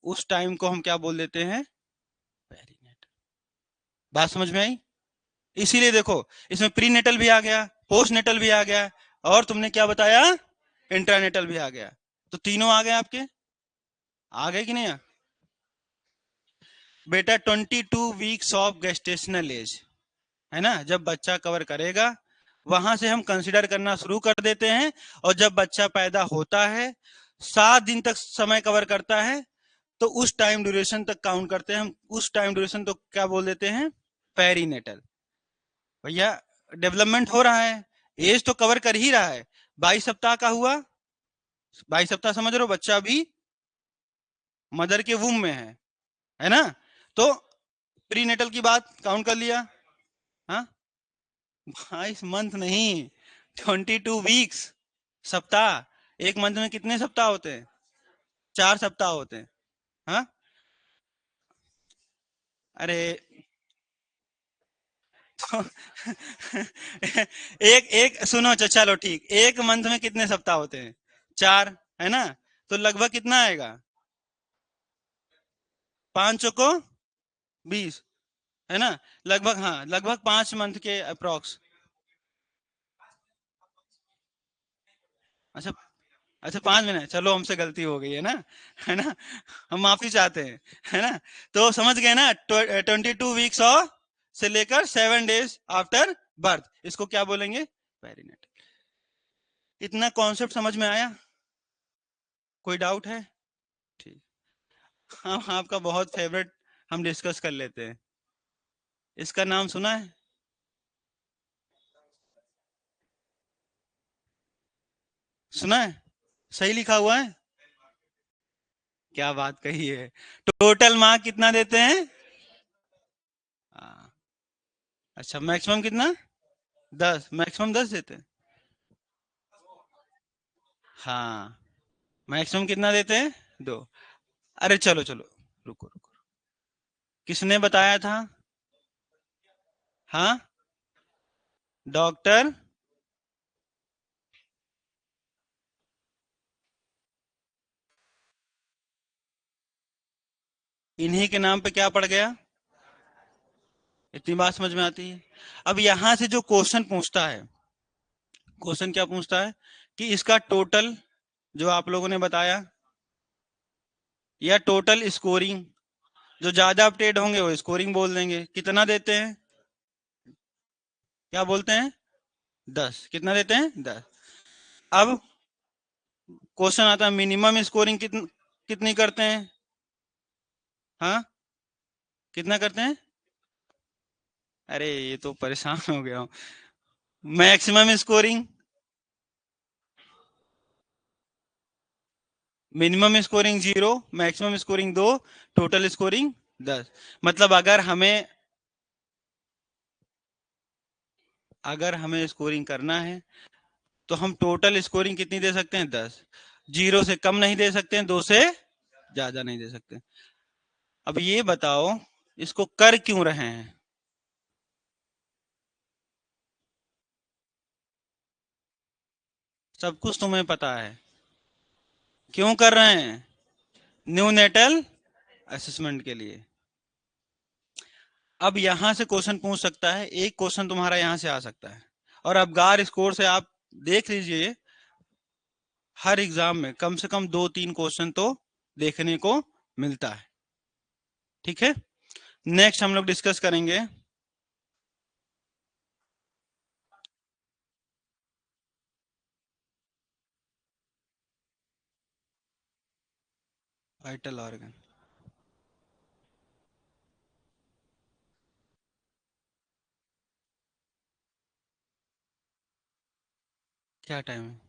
उस टाइम को हम क्या बोल देते हैं? पेरीनेटल। बात समझ में आई? इसीलिए देखो, इसमें प्री नेटल भी आ गया, पोस्ट नेटल भी आ गया, और तुमने क्या बताया? इंट्रानेटल भी आ गया। तो तीनों आ गए आपके। आ गए कि नहीं? बेटा 22 वीक्स ऑफ गेस्टेशनल एज, है ना, जब बच्चा कवर करेगा वहां से हम कंसिडर करना शुरू कर देते हैं। और जब बच्चा पैदा होता है 7 दिन तक समय कवर करता है, तो उस टाइम ड्यूरेशन तक काउंट करते हैं हम। उस टाइम ड्यूरेशन तो क्या बोल देते हैं, पेरीनेटल। भैया डेवलपमेंट हो रहा है, एज तो कवर कर ही रहा है। 22 सप्ताह का हुआ, 22 सप्ताह समझ रहे हो, बच्चा अभी मदर के वूम में है ना। तो प्रीनेटल की बात काउंट कर लिया। हाँ, 22 मंथ नहीं, 22 वीक्स, सप्ताह। एक मंथ में कितने सप्ताह होते हैं, 4 सप्ताह होते हैं। हाँ, अरे तो एक एक सुनो, चलो ठीक, एक मंथ में कितने सप्ताह होते हैं, 4, है ना। तो लगभग कितना आएगा, 5 चौको 20, है ना। लगभग, हाँ, लगभग 5 मंथ के अप्रोक्स। अच्छा, अच्छा 5 महीने, चलो हमसे गलती हो गई है ना, हम माफी चाहते हैं, है ना। तो समझ गए ना, 22 वीक्स और से लेकर 7 डेज आफ्टर बर्थ, इसको क्या बोलेंगे, पेरीनेट। इतना कॉन्सेप्ट समझ में आया, कोई डाउट है, ठीक। हाँ, आपका बहुत फेवरेट, हम डिस्कस कर लेते हैं। इसका नाम सुना है, सुना है, सही लिखा हुआ है, क्या बात कही है। टोटल मार्क कितना देते हैं, हाँ, अच्छा मैक्सिमम कितना, 10, मैक्सिमम 10 देते हैं। हाँ, मैक्सिमम कितना देते हैं, 2। अरे चलो चलो, रुको रुको, किसने बताया था, हाँ, डॉक्टर, इन्हीं के नाम पे क्या पड़ गया, इतनी बात समझ में आती है। अब यहां से जो क्वेश्चन पूछता है, क्वेश्चन क्या पूछता है, कि इसका टोटल, जो आप लोगों ने बताया, या टोटल स्कोरिंग, जो ज्यादा अपडेट होंगे वो स्कोरिंग बोल देंगे, कितना देते हैं, क्या बोलते हैं, 10, कितना देते हैं, 10। अब क्वेश्चन आता है मिनिमम स्कोरिंग कितनी करते हैं, हाँ, कितना करते हैं, अरे ये तो परेशान हो गया हूँ। Maximum scoring, minimum scoring 0, maximum scoring 2, total scoring 10। मतलब अगर हमें स्कोरिंग करना है, तो हम टोटल स्कोरिंग कितनी दे सकते हैं, 10। 0 से कम नहीं दे सकते हैं, 2 से ज्यादा नहीं दे सकते। अब ये बताओ, इसको कर क्यों रहे हैं, सब कुछ तुम्हें पता है, क्यों कर रहे हैं, न्यू नेटल असेसमेंट के लिए। अब यहां से क्वेश्चन पूछ सकता है, एक क्वेश्चन तुम्हारा यहां से आ सकता है। और अब गार स्कोर से आप देख लीजिए, हर एग्जाम में कम से कम 2-3 क्वेश्चन तो देखने को मिलता है। ठीक है, नेक्स्ट हम लोग डिस्कस करेंगे, वाइटल ऑर्गन। क्या टाइम है,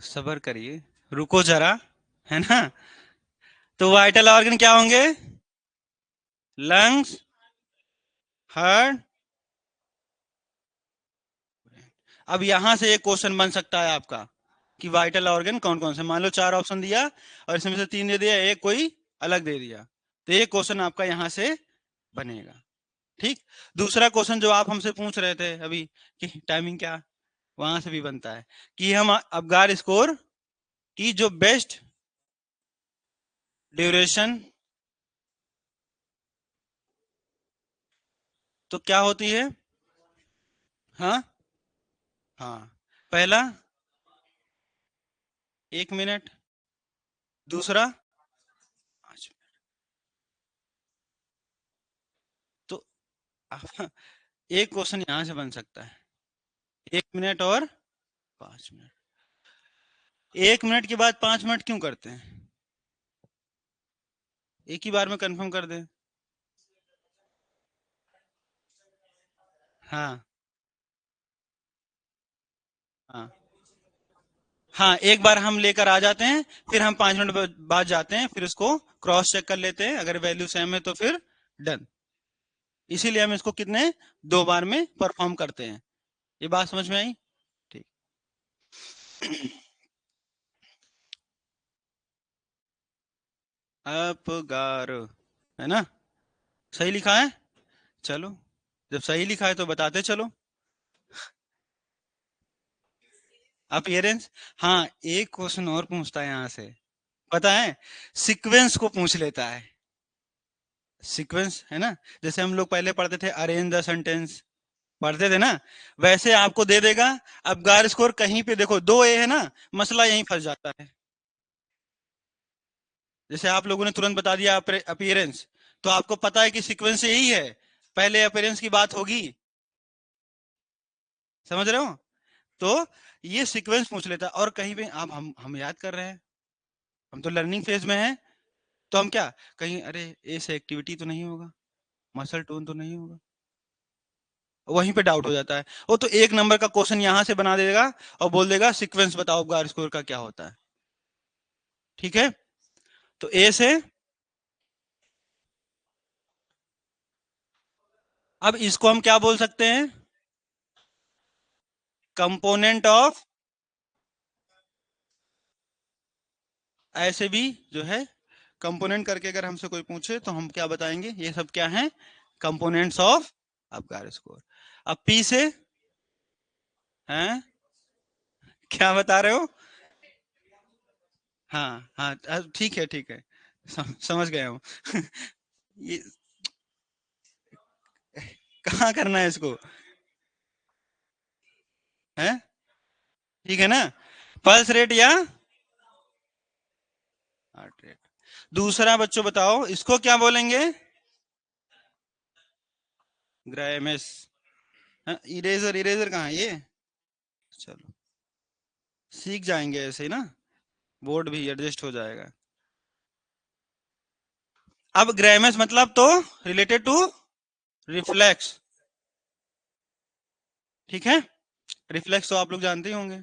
सबर करिए, रुको जरा, है ना। तो वाइटल ऑर्गन क्या होंगे, लंग्स, हार्ट। अब यहां से एक क्वेश्चन बन सकता है आपका, कि वाइटल ऑर्गन कौन कौन से, मान लो 4 ऑप्शन दिया और इसमें से 3 दे दिया, एक कोई अलग दे दिया, तो ये क्वेश्चन आपका यहां से बनेगा। ठीक, दूसरा क्वेश्चन जो आप हमसे पूछ रहे थे अभी, कि टाइमिंग क्या, वहां से भी बनता है, कि हम अबगार स्कोर की जो बेस्ट ड्यूरेशन, तो क्या होती है, हाँ, हाँ, पहला 1 मिनट, दूसरा एक क्वेश्चन यहाँ से बन सकता है। 1 मिनट और 5 मिनट। 1 मिनट के बाद 5 मिनट क्यों करते हैं? एक ही बार में कंफर्म कर दें। हाँ हाँ हाँ, एक बार हम लेकर आ जाते हैं, फिर हम 5 मिनट बाद जाते हैं, फिर उसको क्रॉस चेक कर लेते हैं, अगर वैल्यू सेम है तो फिर डन। इसीलिए हम इसको कितने 2 बार में परफॉर्म करते हैं। ये बात समझ में आई? ठीक। अपगार, है ना? सही लिखा है? चलो, जब सही लिखा है तो बताते चलो। अपीयरेंस। हाँ, एक क्वेश्चन और पूछता है यहाँ से, पता है? सीक्वेंस को पूछ लेता है। सीक्वेंस, है ना? जैसे हम लोग पहले पढ़ते थे अरेंज द सेंटेंस, पढ़ते थे ना? वैसे आपको दे देगा। अब गार स्कोर कहीं पे देखो 2 ए है ना, मसला यहीं फंस जाता है। जैसे आप लोगों ने तुरंत बता दिया अपीयरेंस, तो आपको पता है कि सीक्वेंस यही है, पहले अपीयरेंस की बात होगी। समझ रहे हो? तो ये सीक्वेंस पूछ लेता है, और कहीं पे आप हम याद कर रहे हैं, हम तो लर्निंग फेज में हैं, तो हम क्या कहीं, अरे ए से एक्टिविटी तो नहीं होगा, मसल टोन तो नहीं होगा, वहीं पे डाउट हो जाता है। वो तो 1 नंबर का क्वेश्चन यहां से बना देगा और बोल देगा सीक्वेंस बताओ गार स्कोर का क्या होता है। ठीक है? तो ए से, अब इसको हम क्या बोल सकते हैं? कंपोनेंट ऑफ, ऐसे भी जो है कंपोनेंट करके अगर हमसे कोई पूछे तो हम क्या बताएंगे, ये सब क्या है? Components of Apgar score. अब पी से, हैं? क्या बता रहे हो? हाँ हाँ, ठीक है ठीक है, समझ गया हूँ। ये कहाँ करना है इसको? है? ठीक है ना? पल्स रेट या हार्ट रेट। दूसरा बच्चों बताओ इसको क्या बोलेंगे? ग्राइमेस। इरेजर, इरेजर कहाँ है ये? चलो, सीख जाएंगे ऐसे ही ना, बोर्ड भी एडजस्ट हो जाएगा। अब ग्राइमेस मतलब तो रिलेटेड टू रिफ्लेक्स। ठीक है? रिफ्लेक्स तो आप लोग जानते ही होंगे,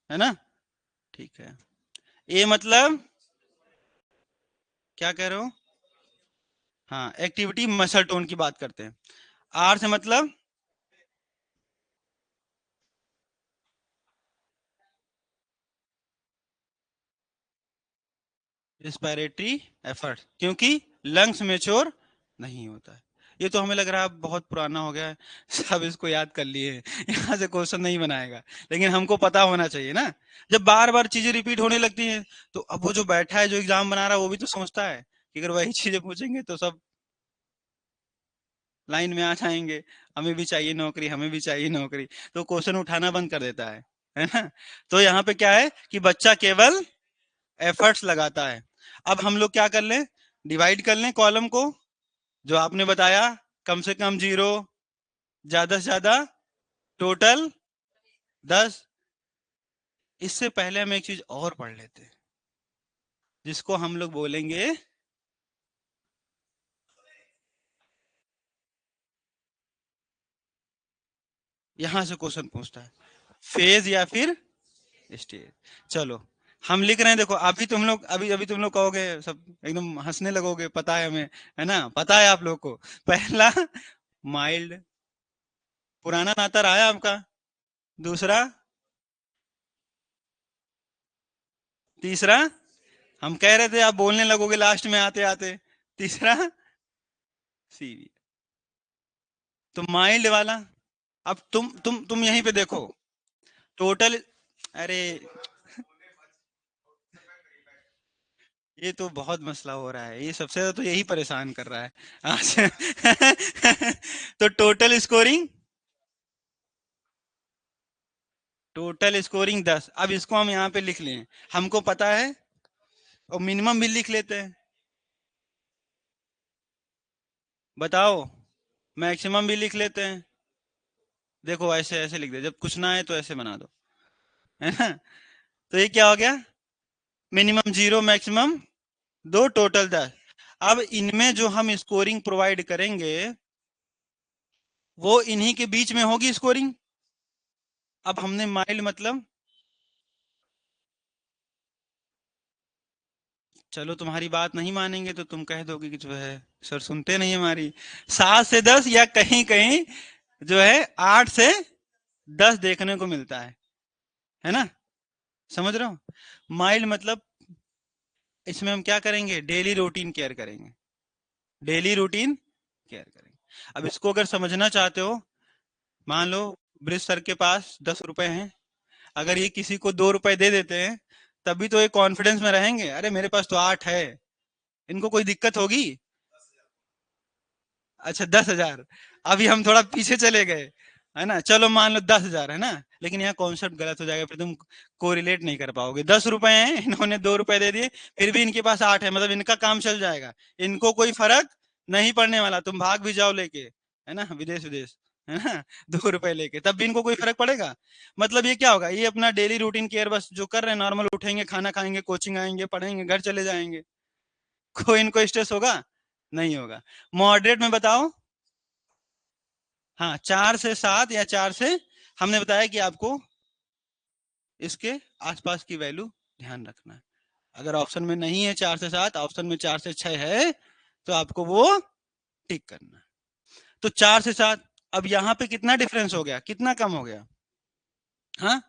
है ना? ठीक है। ए मतलब, क्या कह रहे हो? हाँ, एक्टिविटी मसल टोन की बात करते हैं। आर से मतलब रिस्पिरेटरी एफर्ट, क्योंकि लंग्स मेच्योर नहीं होता है। ये तो हमें लग रहा है बहुत पुराना हो गया है, सब इसको याद कर लिए हैं, यहाँ से क्वेश्चन नहीं बनाएगा, लेकिन हमको पता होना चाहिए ना। जब बार बार चीजें रिपीट होने लगती हैं, तो अब वो जो बैठा है, जो एग्जाम बना रहा है, वो भी तो समझता है कि अगर वही चीजें पूछेंगे तो सब लाइन में आ जाएंगे। हमें भी चाहिए नौकरी, हमें भी चाहिए नौकरी, तो क्वेश्चन उठाना बंद कर देता है ना? तो यहाँ पे क्या है कि बच्चा केवल एफर्ट्स लगाता है। अब हम लोग क्या कर लें, डिवाइड कर लें कॉलम को, जो आपने बताया, कम से कम 0, ज्यादा से ज्यादा टोटल 10। इससे पहले हम एक चीज और पढ़ लेते हैं, जिसको हम लोग बोलेंगे, यहां से क्वेश्चन पूछता है फेज या फिर स्टेज। चलो, हम लिख रहे हैं, देखो अभी तुम लोग, अभी अभी तुम लोग कहोगे, सब एकदम हंसने लगोगे, पता है हमें, है ना? पता है आप लोग को। पहला माइल्ड, पुराना नाता रहा है आपका। दूसरा, तीसरा, हम कह रहे थे आप बोलने लगोगे लास्ट में आते आते। तीसरा सीरियस। तो माइल्ड वाला, अब तुम यहीं पे देखो, टोटल, अरे ये तो बहुत मसला हो रहा है, ये सबसे ज्यादा तो यही परेशान कर रहा है आज। तो टोटल स्कोरिंग 10। अब इसको हम यहाँ पे लिख लें, हमको पता है, और मिनिमम भी लिख लेते हैं। बताओ, मैक्सिमम भी लिख लेते हैं। देखो ऐसे ऐसे लिख दे, जब कुछ ना आए तो ऐसे बना दो, है ना। तो ये क्या हो गया, मिनिमम 0, मैक्सिमम 2, टोटल 10। अब इनमें जो हम स्कोरिंग प्रोवाइड करेंगे वो इन्हीं के बीच में होगी स्कोरिंग। अब हमने माइल्ड मतलब, चलो तुम्हारी बात नहीं मानेंगे तो तुम कह दोगे कि जो है सर सुनते नहीं हमारी। 7 से 10 या कहीं कहीं जो है 8 से 10 देखने को मिलता है ना। समझ रहे हो, माइल्ड मतलब इसमें हम क्या करेंगे, डेली रूटीन केयर करेंगे, डेली रूटीन केयर करेंगे। अब इसको अगर समझना चाहते हो, मान लो ब्रिज सर के पास 10 रुपए हैं, अगर ये किसी को 2 रुपए दे देते हैं, तभी तो ये कॉन्फिडेंस में रहेंगे, अरे मेरे पास तो 8 है, इनको कोई दिक्कत होगी। अच्छा 10,000, अभी हम थोड़ा पीछे चले गए, है ना। चलो मान लो 10,000 है ना, लेकिन यहाँ कॉन्सेप्ट गलत हो जाएगा, फिर तुम कोरिलेट नहीं कर पाओगे। 10 रुपए हैं, इन्होंने 2 रुपए दे दिए, फिर भी इनके पास 8 है, मतलब इनका काम चल जाएगा, इनको कोई फर्क नहीं पड़ने वाला। तुम भाग भी जाओ लेके, है ना, विदेश विदेश, है ना, 2 रुपए लेके, तब भी इनको कोई फर्क पड़ेगा। मतलब ये क्या होगा, ये अपना डेली रूटीन केयर बस जो कर रहे हैं, नॉर्मल उठेंगे, खाना खाएंगे, कोचिंग आएंगे, पढ़ेंगे, घर चले जाएंगे, कोई इनको स्ट्रेस होगा, नहीं होगा। मॉडरेट में बताओ, हाँ 4 से 7 या 4 से, हमने बताया कि आपको इसके आसपास की वैल्यू ध्यान रखना है। अगर ऑप्शन में नहीं है 4 से 7, ऑप्शन में 4 से 6 है, तो आपको वो टिक करना है। तो 4 से 7, अब यहाँ पे कितना डिफरेंस हो गया, कितना कम हो गया, हाँ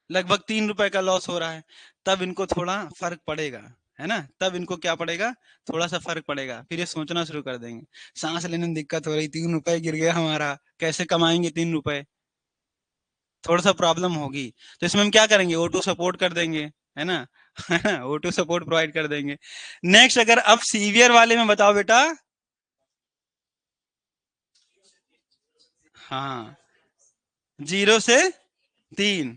लगभग 3 रुपए का लॉस हो रहा है। तब इनको थोड़ा फर्क पड़ेगा, है ना, तब इनको क्या पड़ेगा, थोड़ा सा फर्क पड़ेगा, फिर ये सोचना शुरू कर देंगे, सांस लेने में दिक्कत हो रही, 3 रुपए गिर गया हमारा, कैसे कमाएंगे 3 रुपए, थोड़ा सा प्रॉब्लम होगी। तो इसमें हम क्या करेंगे, ऑटो सपोर्ट कर देंगे, है ना, है ना, ऑटो सपोर्ट प्रोवाइड कर देंगे। नेक्स्ट, अगर अब सीवियर वाले में बताओ बेटा, हाँ 0 से 3।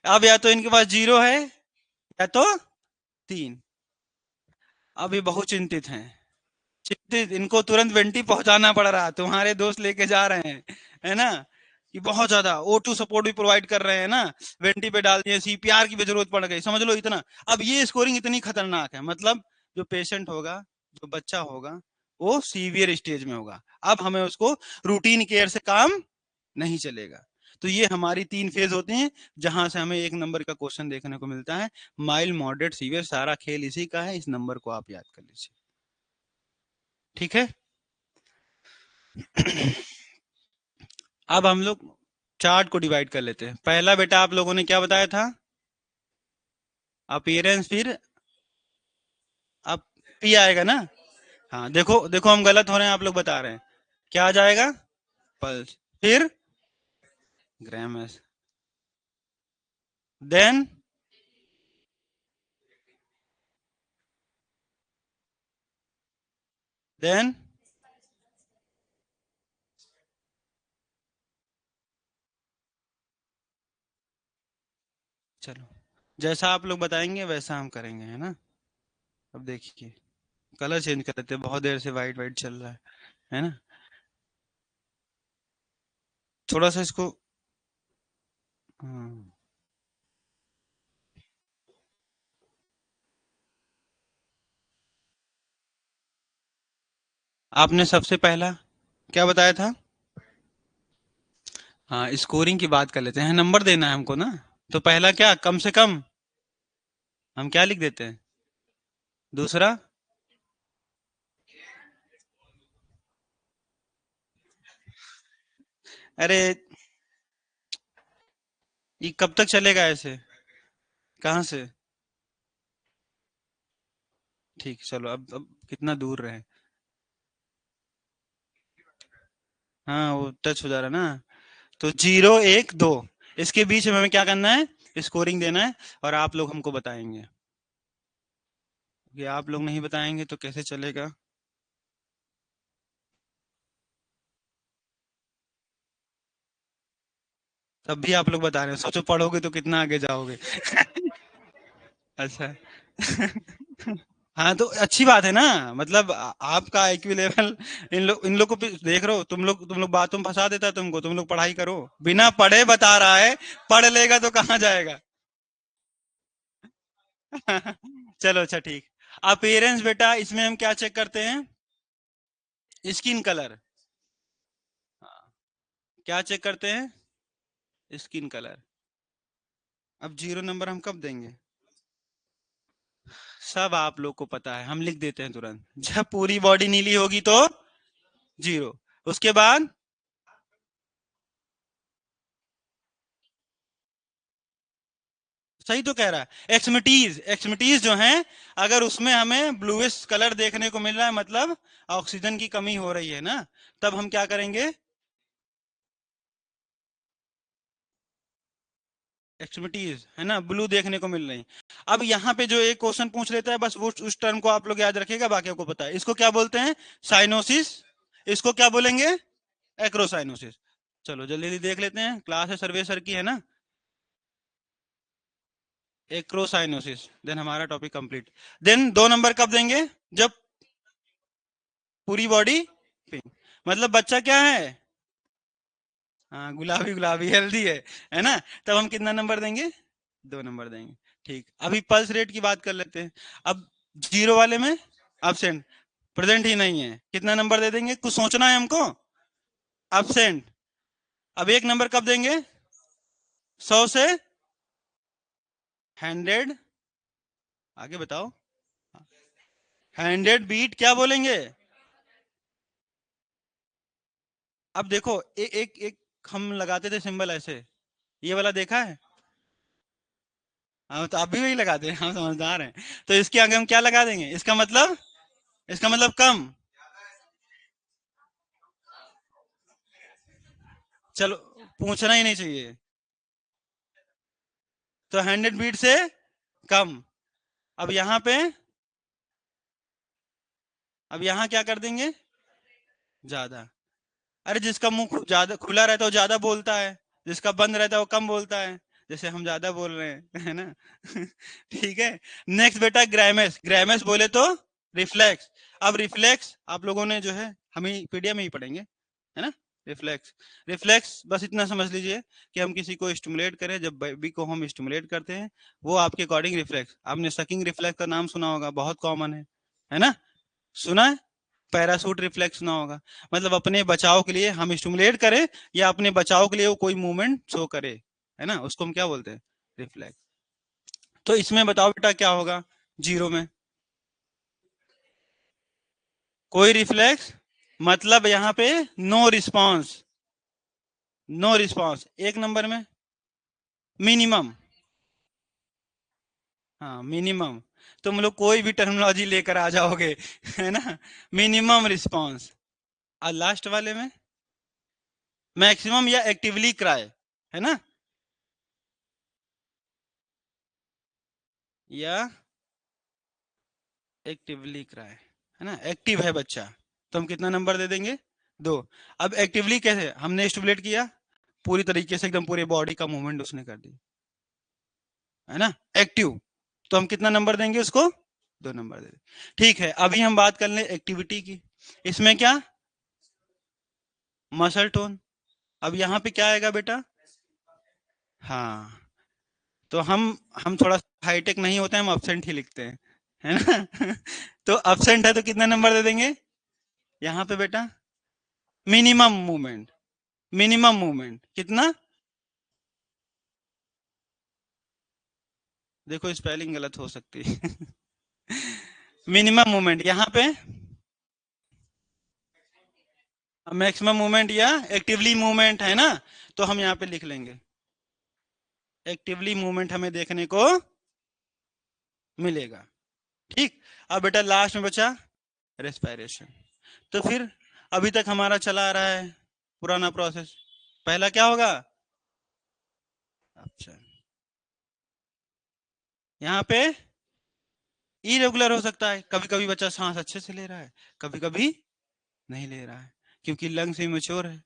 अब या तो इनके पास 0 है या तो 3। अब ये बहुत चिंतित हैं, चिंतित, इनको तुरंत वेंटी पहुंचाना पड़ रहा, तुम्हारे दोस्त लेके जा रहे हैं, है ना, कि बहुत ज्यादा O2 सपोर्ट भी प्रोवाइड कर रहे हैं ना, वेंटी पे डाल दिए, CPR की भी जरूरत पड़ गई, समझ लो इतना। अब ये स्कोरिंग इतनी खतरनाक है, मतलब जो पेशेंट होगा, जो बच्चा होगा, वो सीवियर स्टेज में होगा, अब हमें उसको रूटीन केयर से काम नहीं चलेगा। तो ये हमारी 3 फेज होती हैं, जहां से हमें 1 नंबर का क्वेश्चन देखने को मिलता है। माइल्ड, मॉडरेट, सीवियर, सारा खेल इसी का है, इस नंबर को आप याद कर लीजिए, ठीक है। अब हम लोग चार्ट को डिवाइड कर लेते हैं। पहला बेटा आप लोगों ने क्या बताया था, अपीयरेंस, फिर अब पी आएगा ना। हाँ देखो देखो, हम गलत हो रहे हैं, आप लोग बता रहे हैं, क्या आ जाएगा, पल्स, फिर ग्रामस, देन, देन, चलो जैसा आप लोग बताएंगे वैसा हम करेंगे, है ना। अब देखिए, कलर चेंज कर लेते हैं, बहुत देर से वाइट वाइट चल रहा है ना। थोड़ा सा इसको, हाँ, आपने सबसे पहला क्या बताया था, हाँ स्कोरिंग की बात कर लेते हैं, नंबर देना है हमको ना। तो पहला क्या, कम से कम, हम क्या लिख देते हैं, दूसरा, अरे ये कब तक चलेगा ऐसे, कहाँ से, ठीक, चलो अब कितना दूर रहे, हाँ वो टच हो जा रहा है ना। तो 0, 1, 2, इसके बीच में हमें क्या करना है, स्कोरिंग देना है, और आप लोग हमको बताएंगे, ये आप लोग नहीं बताएंगे तो कैसे चलेगा। तब भी आप लोग बता रहे हैं, सोचो पढ़ोगे तो कितना आगे जाओगे। अच्छा। हाँ तो अच्छी बात है ना, मतलब आपका आईक्यू लेवल, इन लोग को भी देख रहे हो, तुम लोग बातों में फंसा देता है तुमको, तुम लोग पढ़ाई करो, बिना पढ़े बता रहा है, पढ़ लेगा तो कहाँ जाएगा। चलो अच्छा ठीक। अपीयरेंस बेटा, इसमें हम क्या चेक करते हैं? Skin colour. क्या चेक करते हैं? Skin colour. अब 0 नंबर हम कब देंगे? सब आप लोग को पता है, हम लिख देते हैं तुरंत, जब पूरी बॉडी नीली होगी तो 0। उसके बाद सही तो कह रहा है, एक्समिटीज, एक्समिटीज जो है, अगर उसमें हमें ब्लूइश कलर देखने को मिल रहा है, मतलब ऑक्सीजन की कमी हो रही है ना, तब हम क्या करेंगे? एक्समिटीज है ना, ब्लू देखने को मिल रही। अब यहाँ पे जो एक क्वेश्चन पूछ लेता है, बस वो उस टर्म को आप लोग याद रखिएगा, बाकी को पता है, इसको क्या बोलते हैं? साइनोसिस। इसको क्या बोलेंगे? एक्रोसाइनोसिस। चलो जल्दी जल्दी देख लेते हैं, क्लास है सर्वे सर की, है ना। एक्रोसाइनोसिस, देन हमारा टॉपिक कंप्लीट। देन 2 नंबर कब देंगे? जब पूरी बॉडी पिंक, मतलब बच्चा क्या है? हाँ गुलाबी गुलाबी हेल्दी है ना। तब हम कितना नंबर देंगे? 2 नंबर देंगे। ठीक, अभी पल्स रेट की बात कर लेते हैं। अब 0 वाले में एब्सेंट, प्रेजेंट ही नहीं है, कितना नंबर दे देंगे? कुछ सोचना है हमको। एब्सेंट। अब 1 नंबर कब देंगे? 100 से 100, आगे बताओ। 100 बीट क्या बोलेंगे? अब देखो, एक हम लगाते थे सिंबल ऐसे, ये वाला देखा है? हाँ तो आप भी वही लगाते हैं, हम समझदार हैं। तो इसके आगे हम क्या लगा देंगे? इसका मतलब, इसका मतलब कम। चलो, पूछना ही नहीं चाहिए। तो 100 बीट से कम। अब यहाँ पे, अब यहाँ क्या कर देंगे? ज्यादा। अरे जिसका मुंह ज्यादा खुला रहता है वो ज्यादा बोलता है, जिसका बंद रहता है वो कम बोलता है, जैसे हम ज्यादा बोल रहे हैं, है ना। ठीक है। नेक्स्ट बेटा, ग्राइमेस। ग्राइमेस बोले तो रिफ्लेक्स। अब रिफ्लेक्स आप लोगों ने जो है, हम ही पीडीएफ में ही पढ़ेंगे, है ना। रिफ्लेक्स, रिफ्लेक्स बस इतना समझ लीजिए कि हम किसी को स्टिमुलेट करें, जब बेबी को हम स्टिमुलेट करते हैं, वो आपके अकॉर्डिंग रिफ्लेक्स। आपने सकिंग रिफ्लेक्स का नाम सुना होगा, बहुत कॉमन है ना। सुना है? पैरासूट रिफ्लेक्स सुना होगा। मतलब अपने बचाव के लिए हम स्टिमुलेट करें, या अपने बचाव के लिए वो कोई मूवमेंट शो करे, है ना, उसको हम क्या बोलते हैं? रिफ्लेक्स। तो इसमें बताओ बेटा क्या होगा? 0 में कोई रिफ्लेक्स, मतलब यहाँ पे no response. No response. 1 number में मिनिमम। हाँ मिनिमम। तुम लोग कोई भी टर्मिनोलॉजी लेकर आ जाओगे, है ना। Minimum response. और लास्ट वाले में मैक्सिमम या एक्टिवली क्राई, है ना, या एक्टिवली क्राई, है ना, एक्टिव है बच्चा, तो हम कितना नंबर दे देंगे? 2। अब एक्टिवली कैसे? हमने स्टिमुलेट किया, पूरी तरीके से एकदम पूरे बॉडी का मूवमेंट उसने कर दी, है ना, एक्टिव, तो हम कितना नंबर देंगे उसको? 2 नंबर दे दें। ठीक है, अभी हम बात कर लें एक्टिविटी की। इसमें क्या? Muscle tone. अब यहाँ पे क्या आएगा बेटा? हाँ, तो हम थोड़ा हाईटेक नहीं होते हैं, हम अपसेंट ही लिखते हैं, है ना। तो अपसेंट है तो कितना नंबर दे देंगे यहाँ पे बेटा? Minimum movement. मिनिमम मूवमेंट कितना? देखो स्पेलिंग गलत हो सकती है। मिनिमम मूवमेंट यहाँ पे मैक्सिमम मूवमेंट या एक्टिवली मूवमेंट, है ना। तो हम यहाँ पे लिख लेंगे एक्टिवली मूवमेंट हमें देखने को मिलेगा। ठीक। अब बेटा लास्ट में बचा रेस्पिरेशन। तो फिर अभी तक हमारा चला आ रहा है पुराना प्रोसेस। पहला क्या होगा? अच्छा, यहाँ पे इरेगुलर हो सकता है, कभी कभी बच्चा सांस अच्छे से ले रहा है, कभी कभी नहीं ले रहा है, क्योंकि लंग्स इमेच्योर है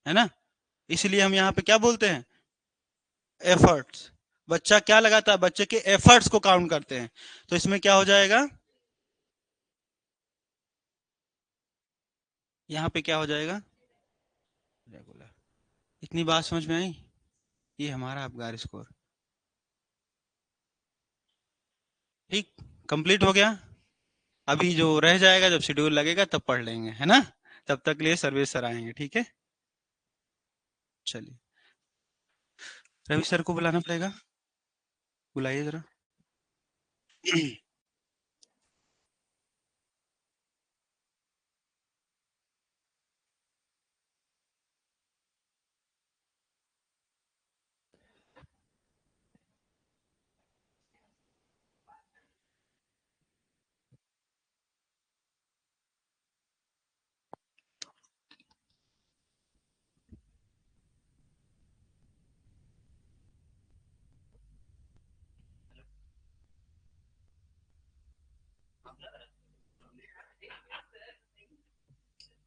ना। इसलिए हम यहाँ पे क्या बोलते हैं? एफर्ट्स। बच्चा क्या लगाता है, बच्चे के एफर्ट्स को काउंट करते हैं। तो इसमें क्या हो जाएगा, यहाँ पे क्या हो जाएगा, रेगुलर। इतनी बात समझ में आई। ये हमारा अबगार स्कोर। ठीक, कंप्लीट हो गया। अभी जो रह जाएगा जब शेड्यूल लगेगा तब पढ़ लेंगे, है ना। तब तक के लिए सर्विस सर आएंगे, ठीक है। चलिए, रवि सर को बुलाना पड़ेगा, बुलाइए जरा।